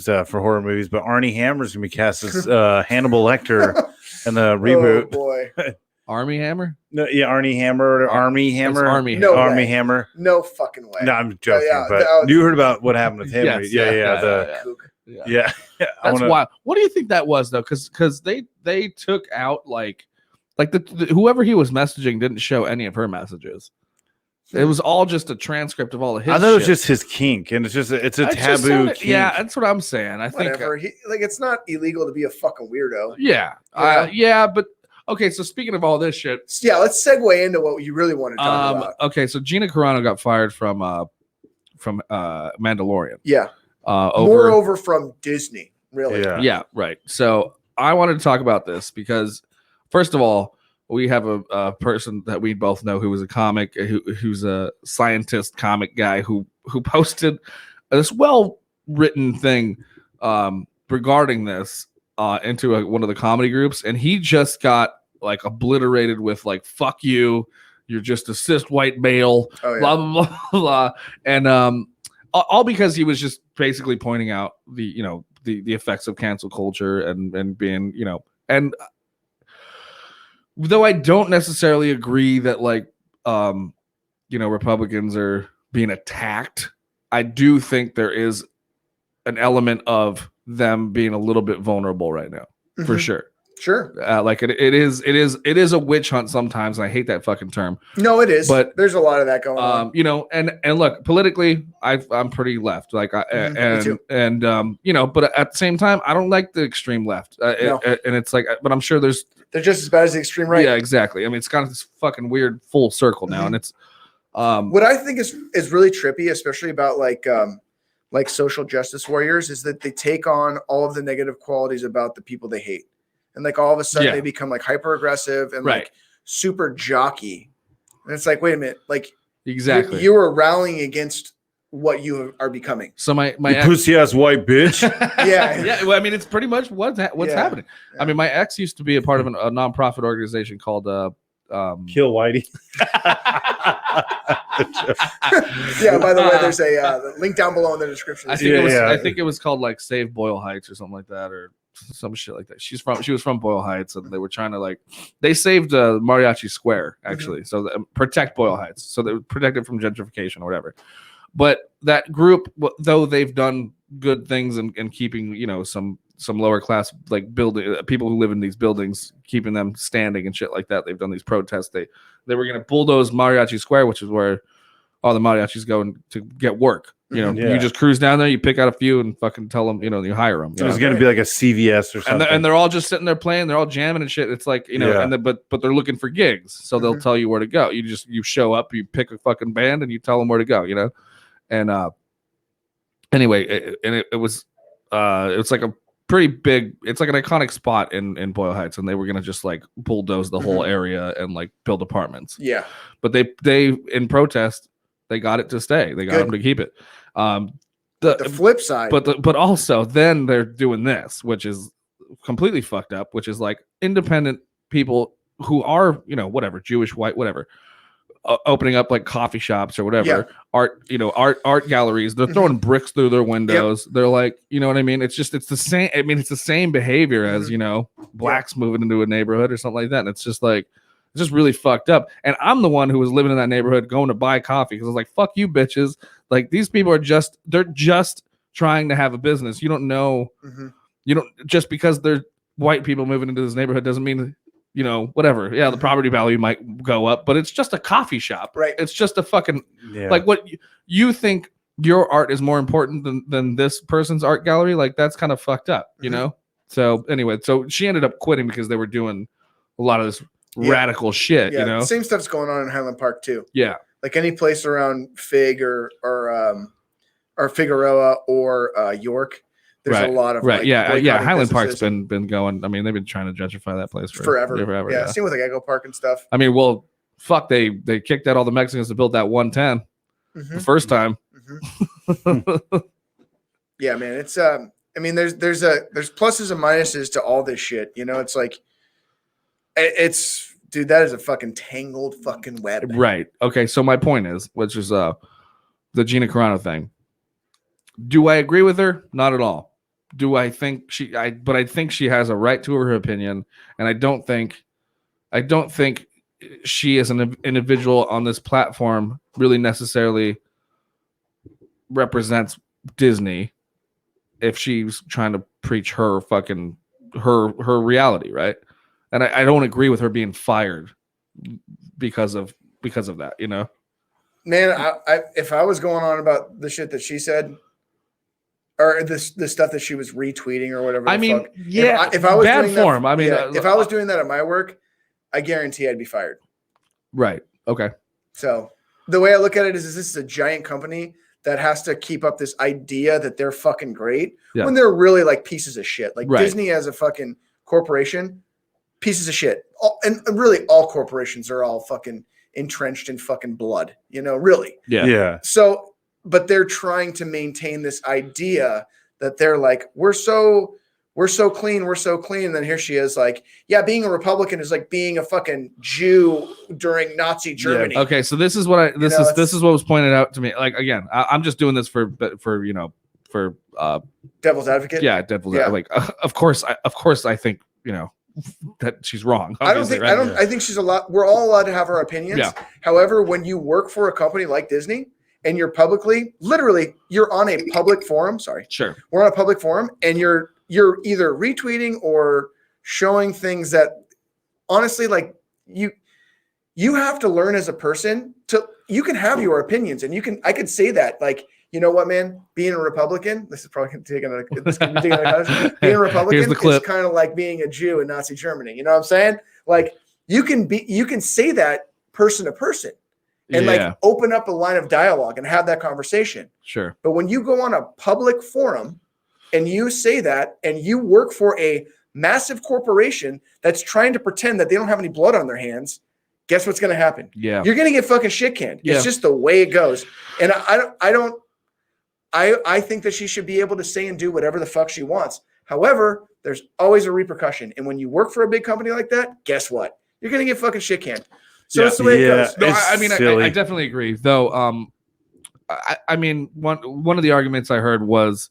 for horror movies, but Arnie Hammer's gonna be cast as Hannibal Lecter in the reboot. Oh boy. Army Hammer? No, yeah, Arnie Hammer or Army Hammer. Army No Army way. Hammer. No fucking way. No, I'm joking. Yeah, but that was- you heard about what happened with him? Yes, yeah. Kook. Yeah. That's why. What do you think that was though? Because they took out like the whoever he was messaging didn't show any of her messages. It was all just a transcript of all of his. I thought it was shit. just his kink, and it's a It just taboo. sounded- Kink. yeah, that's what I'm saying. I think. Whatever. It's not illegal to be a fucking weirdo. Yeah. Yeah. Yeah, but okay. So speaking of all this shit, Yeah, let's segue into what you really want to talk about. okay. So Gina Carano got fired from Mandalorian. Yeah. Over from Disney, really. Yeah, right. So I wanted to talk about this because, first of all, we have a person that we both know who was a comic, who's a scientist comic guy who posted this well-written thing regarding this into one of the comedy groups, and he just got like obliterated with like "fuck you, you're just a cis white male," Oh, yeah. blah blah blah blah, and all because he was just basically pointing out the effects of cancel culture and being and though I don't necessarily agree that Republicans are being attacked, I do think there is an element of them being a little bit vulnerable right now, for Mhm. sure. Sure. It is a witch hunt sometimes, and I hate that fucking term. No, it is. But there's a lot of that going on. And look, politically, I'm pretty left. Like, Me too. but at the same time, I don't like the extreme left. No. And it's like, but I'm sure there's. They're just as bad as the extreme right. Yeah, exactly. I mean, it's kind of this fucking weird full circle now, and it's. What I think is really trippy, especially about like social justice warriors, is that they take on all of the negative qualities about the people they hate, and like all of a sudden they become like hyper aggressive and like super jockey. And it's like, wait a minute, like exactly you are rallying against what you are becoming. So my you pussy ass white bitch. Yeah. Well, I mean, it's pretty much what's happening. Yeah. I mean, my ex used to be a part of a nonprofit organization called Kill Whitey. Yeah, by the way, there's a link down below in the description. I think it was called like Save Boyle Heights or something like that, or some shit like that. She was from Boyle Heights, and they were trying to they saved Mariachi Square actually, so protect Boyle Heights, so they would protect it from gentrification or whatever. But that group, though they've done good things in keeping some lower class building people who live in these buildings, keeping them standing and shit like that. They've done these protests. They were going to bulldoze Mariachi Square, which is where all the mariachis go to get work. You just cruise down there, you pick out a few and fucking tell them, you hire them. There's going to be like a CVS or something. And they're all just sitting there playing. They're all jamming and shit. It's like, but they're looking for gigs. So they'll tell you where to go. You show up, you pick a fucking band and you tell them where to go, And anyway, it was like a pretty big, it's like an iconic spot in Boyle Heights, and they were going to just bulldoze the whole area and build apartments. Yeah. But they in protest, they got it to stay. They got them to keep it. The flip side, but also then they're doing this, which is completely fucked up, which is independent people who are whatever, Jewish, white, whatever, opening up coffee shops or whatever, art galleries. They're throwing bricks through their windows. They're you know what I mean? It's the same. I mean, it's the same behavior as blacks moving into a neighborhood or something like that. And it's just it's just really fucked up. And I'm the one who was living in that neighborhood going to buy coffee because I was like, fuck you bitches. These people they're just trying to have a business. You don't know, you don't, just because they're white people moving into this neighborhood doesn't mean, whatever. Yeah, the property value might go up, but it's just a coffee shop. Right. It's just a fucking, what you think your art is more important than this person's art gallery. That's kind of fucked up, So anyway, so she ended up quitting because they were doing a lot of this radical shit, the same stuff's going on in Highland Park too. Yeah. Any place around Fig or Figueroa or York, there's a lot of Highland Park's been going. I mean, they've been trying to gentrify that place forever. Yeah, same with Echo Park and stuff. I mean, well, fuck, they kicked out all the Mexicans to build that 110 the first time. Yeah, man, it's I mean, there's pluses and minuses to all this shit. It's dude, that is a fucking tangled fucking web. Right. Okay. So my point is, which is the Gina Carano thing. Do I agree with her? Not at all. do I think but I think she has a right to her opinion, and I don't think she as an individual on this platform really necessarily represents Disney if she's trying to preach her fucking her reality, right? And I don't agree with her being fired because of that, you know. Man, I if I was going on about the shit that she said, or the stuff that she was retweeting or whatever. I mean, fuck, yeah, if I was bad doing form. That, I mean, if I was doing that at my work, I guarantee I'd be fired. Right. Okay. So the way I look at it is this is a giant company that has to keep up this idea that they're fucking great when they're really like pieces of shit. Like Disney as a fucking corporation, pieces of shit. And really all corporations are all fucking entrenched in fucking blood, you know, really. Yeah. So, but they're trying to maintain this idea that they're like, we're so clean. And then here she is like, yeah, being a Republican is like being a fucking Jew during Nazi Germany. Yeah. Okay. So this is what this is what was pointed out to me. Like, again, I'm just doing this for devil's advocate. Yeah. Like, of course I think, you know, that she's wrong. I think she's we're all allowed to have our opinions. Yeah. However, when you work for a company like Disney and you're literally you're on a public forum. Sorry. Sure. We're on a public forum and you're either retweeting or showing things that honestly, like you have to learn as a person you can have your opinions and I could say that like, you know what, man, being a Republican, this is probably being a Republican is kind of like being a Jew in Nazi Germany. You know what I'm saying? Like you can say that person to person and like open up a line of dialogue and have that conversation. Sure. But when you go on a public forum and you say that and you work for a massive corporation that's trying to pretend that they don't have any blood on their hands, guess what's going to happen? Yeah. You're going to get fucking shit canned. Yeah. It's just the way it goes. And I think that she should be able to say and do whatever the fuck she wants. However, there's always a repercussion. And when you work for a big company like that, guess what? You're going to get fucking shit canned. So that's the way it goes. No, I definitely agree. Though, I mean, one of the arguments I heard was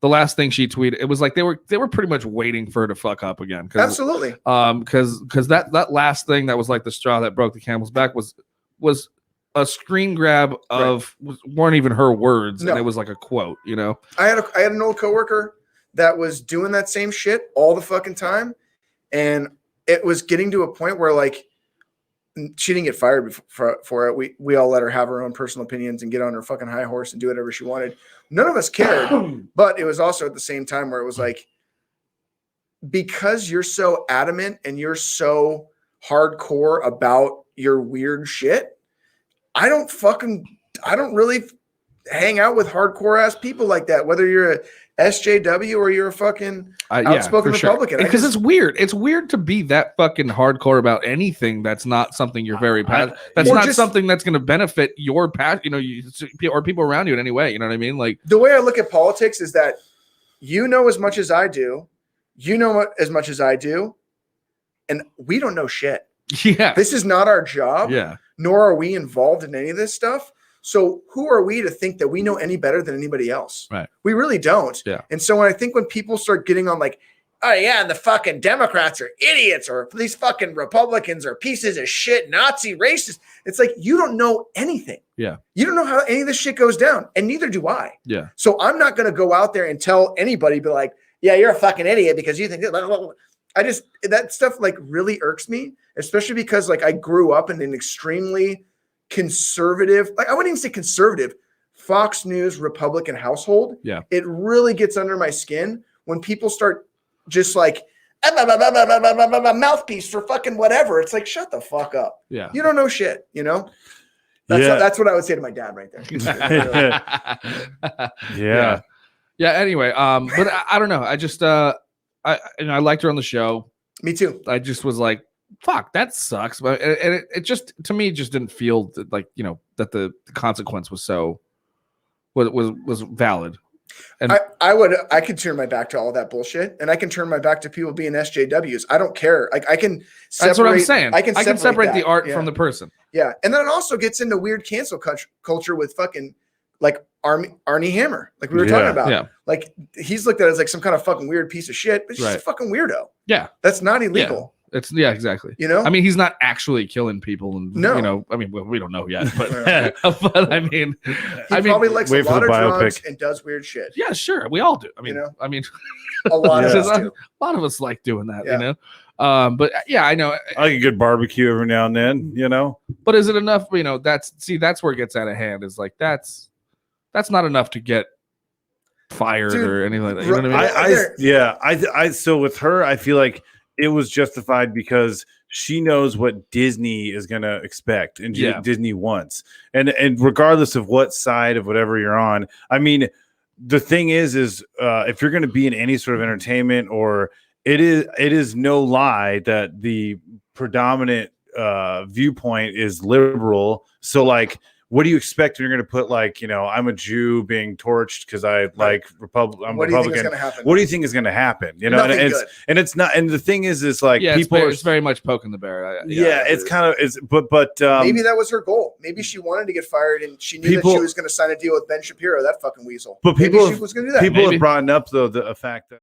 the last thing she tweeted. It was like they were pretty much waiting for her to fuck up again. Absolutely. Because that last thing that was like the straw that broke the camel's back was a screen grab of weren't even her words, and it was like a quote. You know, I had an old coworker that was doing that same shit all the fucking time, and it was getting to a point where like she didn't get fired for it. We all let her have her own personal opinions and get on her fucking high horse and do whatever she wanted. None of us cared, but it was also at the same time where it was like, because you're so adamant and you're so hardcore about your weird shit, I don't really hang out with hardcore ass people like that, whether you're a SJW or you're a fucking outspoken Republican. Because it's weird. It's weird to be that fucking hardcore about anything that's not something you're very passionate. That's not something that's going to benefit your past, you know, or people around you in any way. You know what I mean? Like the way I look at politics is that you know as much as I do, you know as much as I do, and we don't know shit. Yeah, this is not our job. Yeah, nor are we involved in any of this stuff. So who are we to think that we know any better than anybody else? Right. We really don't. Yeah. And so when people start getting on like, oh yeah, and the fucking Democrats are idiots, or these fucking Republicans are pieces of shit, Nazi racists. It's like, you don't know anything. Yeah. You don't know how any of this shit goes down. And neither do I. Yeah. So I'm not going to go out there and tell anybody, be like, yeah, you're a fucking idiot because you think that stuff like really irks me, especially because like I grew up in an extremely conservative, like I wouldn't even say conservative, Fox News Republican household. Yeah. It really gets under my skin when people start just like mouthpiece for fucking whatever. It's like, shut the fuck up. Yeah. You don't know shit, you know? That's what I would say to my dad right there. Yeah. Anyway, but I don't know. I just I liked her on the show. Me too. I just was like, fuck, that sucks. But it just, to me, just didn't feel like, you know, that the consequence was was valid. And I could turn my back to all that bullshit, and I can turn my back to people being SJWs. I don't care. Like I can separate, that's what I'm saying. I can separate that. the art from the person. Yeah. And then it also gets into weird cancel culture with fucking like Arnie Hammer, like we were talking about. Yeah. Like he's looked at as like some kind of fucking weird piece of shit, but he's just a fucking weirdo. Yeah. That's not illegal. It's exactly. You know, I mean, he's not actually killing people, and No. you know, I mean, we don't know yet, but but I mean, he probably likes a wait for lot the of biopic. drugs and does weird shit. yeah, sure, we all do. I mean, You know? I mean, A lot of Yeah. us do. a lot of us like doing that, Yeah. you know. But yeah, I know. I like a good barbecue every now and then, you know. But is it enough? You know, that's where it gets out of hand. Is like that's not enough to get fired Dude, or anything like that. You know what I mean? I so with her, I feel like it was justified because she knows what Disney is going to expect and Disney wants. And regardless of what side of whatever you're on, I mean, the thing is if you're going to be in any sort of entertainment, or it is no lie that the predominant viewpoint is liberal. So like, what do you expect when you're going to put like, you know, I'm a Jew being torched because I like I'm Republican. What do you think is going to happen? What do you think is going to happen? You know, and it's not. And the thing is like people it's very much poking the bear. It's kind of but maybe that was her goal. Maybe she wanted to get fired and she knew that she was going to sign a deal with Ben Shapiro, that fucking weasel. But maybe she was going to do that. People have brought up though the fact that